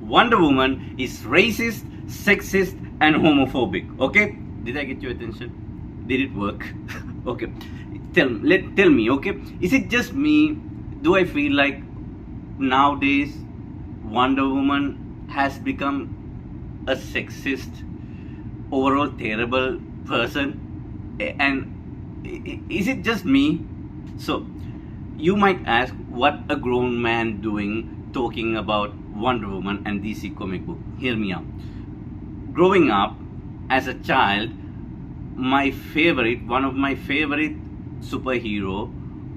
Wonder Woman is racist, sexist, and homophobic. Okay, did I get your attention? Did it work? Okay, tell me. Okay, is it just me? Do I feel like nowadays Wonder Woman has become a sexist, overall terrible person? And is it just me? So you might ask, what a grown man doing talking about Wonder Woman and DC comic book? Hear me out. Growing up as a child, one of my favorite superhero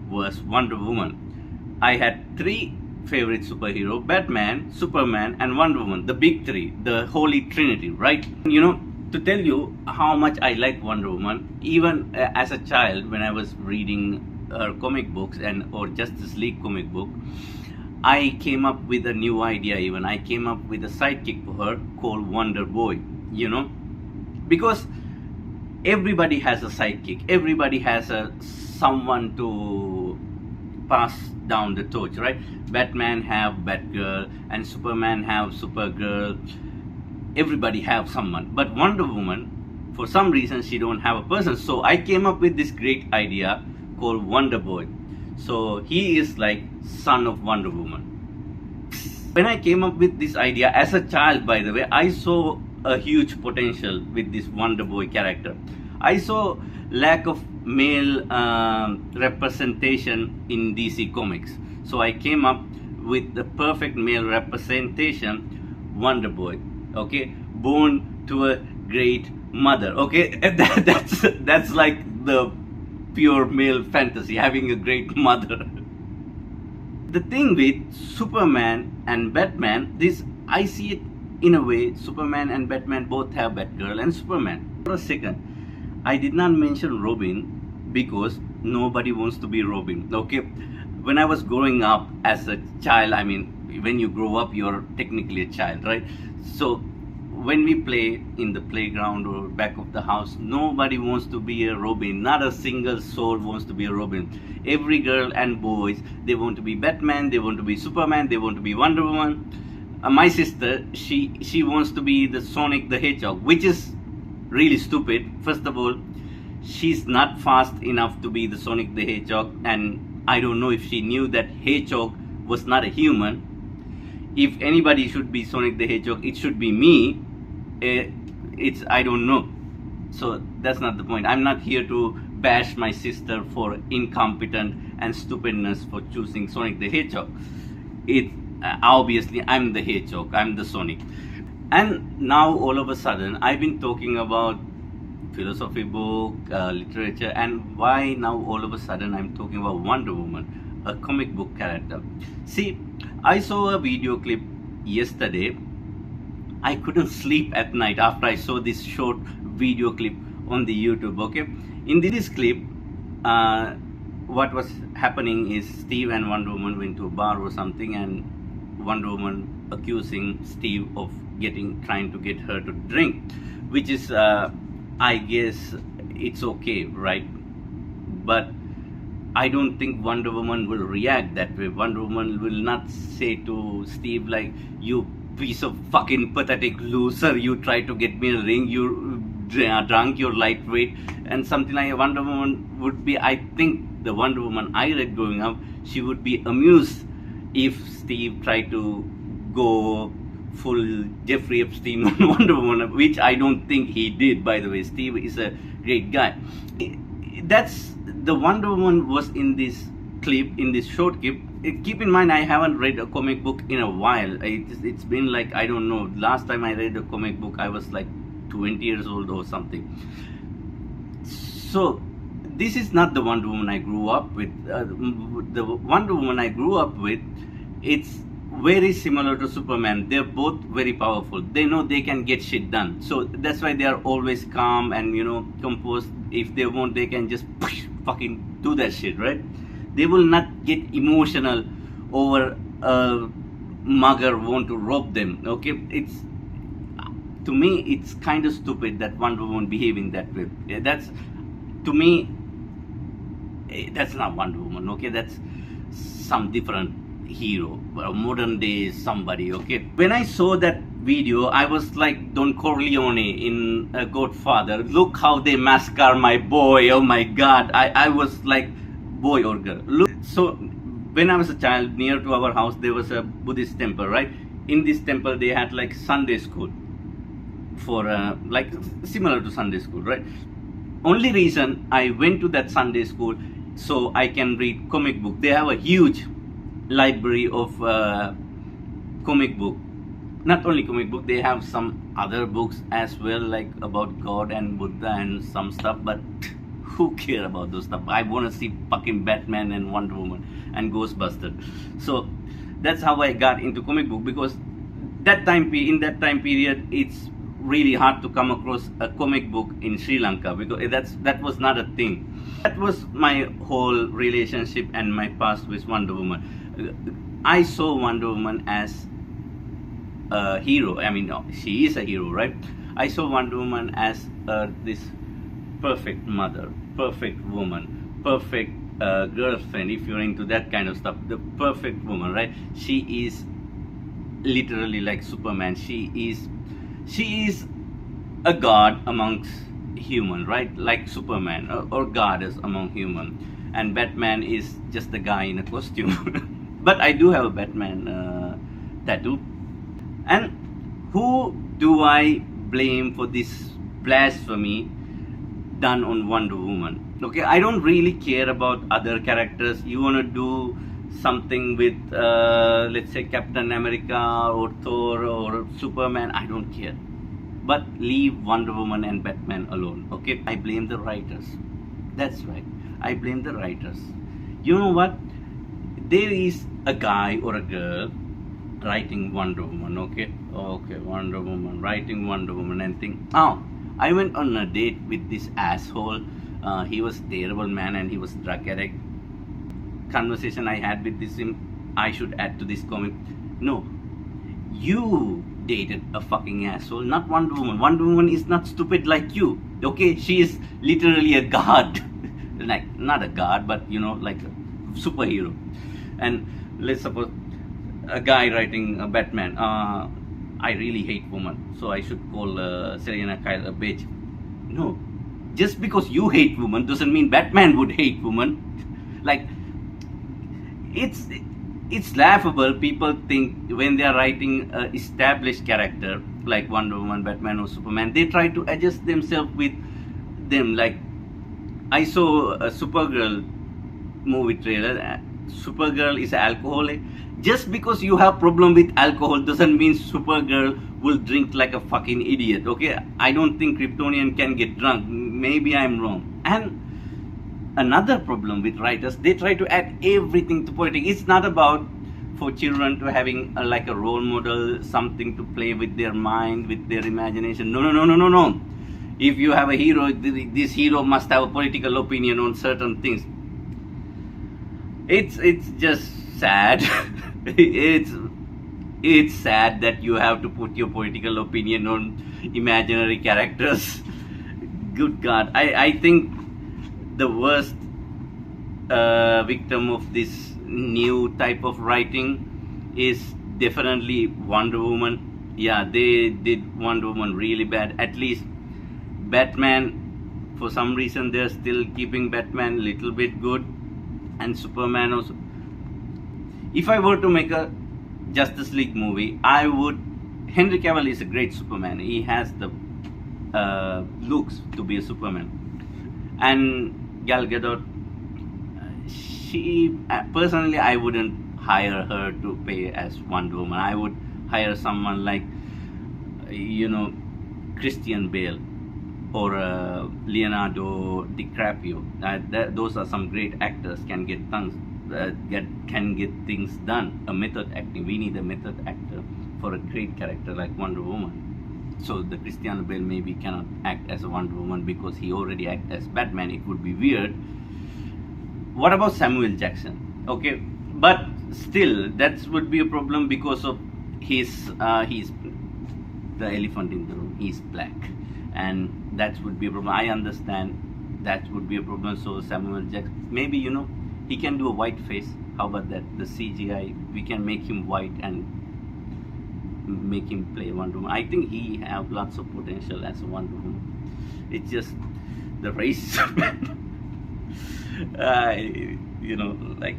was Wonder Woman. I had three favorite superhero: Batman, Superman, and Wonder Woman. The big three, the holy trinity, right? To tell you how much I like Wonder Woman, even as a child, when I was reading her comic books or Justice League comic book, I came up with a new idea. Even I came up with a sidekick for her called Wonder Boy. Because everybody has a sidekick. Everybody has someone to pass down the torch, right? Batman have Batgirl, and Superman have Supergirl. Everybody have someone, but Wonder Woman, for some reason, she don't have a person. So I came up with this great idea called Wonder Boy. So he is like son of Wonder Woman. When I came up with this idea as a child, by the way, I saw a huge potential with this Wonder Boy character. I saw lack of male representation in DC Comics. So I came up with the perfect male representation, Wonder Boy. Okay, born to a great mother. Okay, that's like the pure male fantasy, having a great mother. The thing with Superman and Batman, I see it in a way. Superman and Batman both have Batgirl and Superman. For a second, I did not mention Robin because nobody wants to be Robin. Okay, when I was growing up as a child, I mean, when you grow up, you're technically a child, right? So when we play in the playground or back of the house, nobody wants to be a Robin. Not a single soul wants to be a Robin. Every girl and boys, they want to be Batman, they want to be Superman, they want to be Wonder Woman. My sister, she wants to be the Sonic the Hedgehog, which is really stupid. First of all, she's not fast enough to be the Sonic the Hedgehog, and I don't know if she knew that Hedgehog was not a human. If anybody should be Sonic the Hedgehog, it should be me. I don't know. So that's not the point. I'm not here to bash my sister for incompetent and stupidness for choosing Sonic the Hedgehog. Obviously I'm the Hedgehog, I'm the Sonic. And now all of a sudden I've been talking about philosophy book, literature, and why now all of a sudden I'm talking about Wonder Woman, a comic book character. See, I saw a video clip yesterday. I couldn't sleep at night after I saw this short video clip on the YouTube. Okay, in this clip, what was happening is Steve and Wonder Woman went to a bar or something, and Wonder Woman accusing Steve of trying to get her to drink, which is, I guess, it's okay, right? But I don't think Wonder Woman will react that way. Wonder Woman will not say to Steve like, "You piece of fucking pathetic loser, you try to get me a ring, you drunk, you're lightweight," and something like. Wonder Woman would be, I think the Wonder Woman I read growing up, she would be amused if Steve tried to go full Jeffrey Epstein on Wonder Woman, which I don't think he did, by the way. Steve is a great guy. That's the Wonder Woman was in this clip, in this short clip. Keep in mind, I haven't read a comic book in a while. It's been like, I don't know, last time I read a comic book I was like 20 years old or something. So this is not the Wonder Woman I grew up with. The Wonder Woman I grew up with, it's very similar to Superman. They're both very powerful. They know they can get shit done. So that's why they are always calm and, composed. If they want, they can just fucking do that shit, right? They will not get emotional over a mugger want to rob them. Okay, to me, it's kind of stupid that Wonder Woman behaving that way. To me, that's not Wonder Woman. Okay, that's some different hero, a modern day somebody. Okay, when I saw that video, I was like Don Corleone in Godfather. Look how they massacre my boy. Oh my God, I was like, boy or girl. Look, so when I was a child, near to our house there was a Buddhist temple, right? In this temple they had like Sunday school for like similar to Sunday school, right? Only reason I went to that Sunday school so I can read comic book. They have a huge library of comic book. Not only comic book, they have some other books as well, like about God and Buddha and some stuff. But who care about those stuff? I want to see fucking Batman and Wonder Woman and Ghostbusters. So that's how I got into comic book, because in that time period, it's really hard to come across a comic book in Sri Lanka, because that was not a thing. That was my whole relationship and my past with Wonder Woman. I saw Wonder Woman as a hero. I mean, she is a hero, right? I saw Wonder Woman as this perfect mother, perfect woman, perfect girlfriend, if you're into that kind of stuff. The perfect woman, right? She is literally like Superman. She is a god amongst human, right? Like Superman or goddess among human. And Batman is just a guy in a costume. But I do have a Batman tattoo. And who do I blame for this blasphemy done on Wonder Woman? Okay, I don't really care about other characters. You want to do something with let's say Captain America or Thor or Superman, I don't care, but leave Wonder Woman and Batman alone. Okay, I blame the writers. That's right, I blame the writers. You know what, there is a guy or a girl writing Wonder Woman. Okay, Wonder Woman, writing Wonder Woman, and think, oh, I went on a date with this asshole. He was terrible man and he was drug addict. Conversation I had with him, I should add to this comic. No, you dated a fucking asshole, not Wonder Woman. Wonder Woman is not stupid like you. Okay, she is literally a god. Like, not a god, but you know, like a superhero. And let's suppose a guy writing a Batman, I really hate woman, so I should call Serena Kyle a bitch. No, just because you hate woman doesn't mean Batman would hate woman. Like, it's laughable. People think when they are writing an established character like Wonder Woman, Batman or Superman, they try to adjust themselves with them. Like, I saw a Supergirl movie trailer. Supergirl is an alcoholic. Just because you have problem with alcohol doesn't mean Supergirl will drink like a fucking idiot. Okay, I don't think Kryptonian can get drunk. Maybe I'm wrong. And another problem with writers, they try to add everything to politics. It's not about for children to having like a role model, something to play with their mind, with their imagination. No. If you have a hero, this hero must have a political opinion on certain things. It's just sad. it's sad that you have to put your political opinion on imaginary characters. Good God, I think the worst victim of this new type of writing is definitely Wonder Woman. Yeah, they did Wonder Woman really bad. At least Batman, for some reason they're still keeping Batman a little bit good, and Superman also. If I were to make a Justice League movie, Henry Cavill is a great Superman. He has the looks to be a Superman. And Gal Gadot, she personally, I wouldn't hire her to play as Wonder Woman. I would hire someone like, you know, Christian Bale or Leonardo DiCaprio. Those are some great actors. Can get things done. A method acting. We need a method actor for a great character like Wonder Woman. So the Christian Bale maybe cannot act as a Wonder Woman because he already acts as Batman. It would be weird. What about Samuel Jackson? Okay, but still that would be a problem because of he's the elephant in the room. He's black, and that would be a problem. I understand that would be a problem. So Samuel Jackson, maybe, you know, he can do a white face. how about that? The CGI, we can make him white and make him play Wonder Woman. I think he have lots of potential as a Wonder Woman. It's just the race. You know, like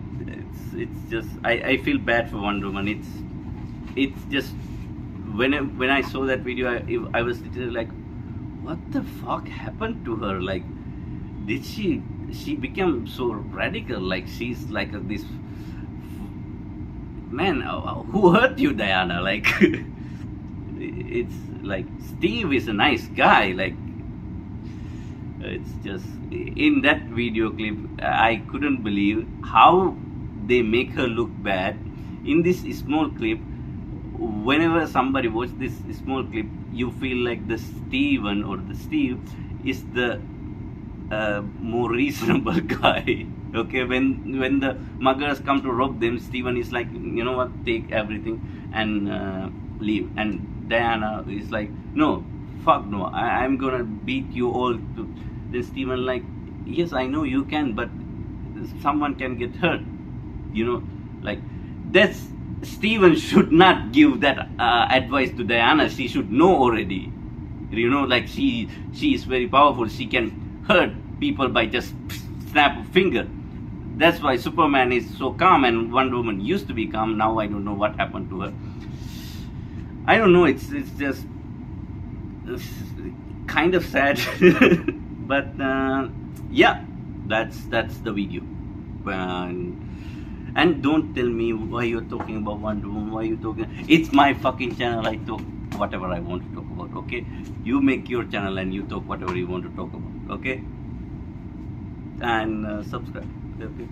it's just I feel bad for Wonder Woman. It's just when I saw that video, I was literally like, what the fuck happened to her? Like, did she became so radical? Like, she's like this man. Who hurt you, Diana? Like, it's like Steve is a nice guy. Like, it's just in that video clip, I couldn't believe how they make her look bad in this small clip. Whenever somebody watches this small clip, you feel like the Steven or the Steve is the more reasonable guy. Okay, when the muggers come to rob them, Steven is like, you know what, take everything and leave. And Diana is like, no, fuck no, I'm gonna beat you all. Then Steven like, yes, I know you can, but someone can get hurt. You know, like, that's Steven should not give that advice to Diana. She should know already. You know, like, she is very powerful. She can hurt people by just snap a finger. That's why Superman is so calm and Wonder Woman used to be calm. Now I don't know what happened to her. I don't know. It's just kind of sad. But yeah, that's the video. And don't tell me why you're talking about Wonder Woman. Why you talking? It's my fucking channel. I talk whatever I want to talk about. Okay, you make your channel and you talk whatever you want to talk about. Okay, and subscribe. Okay.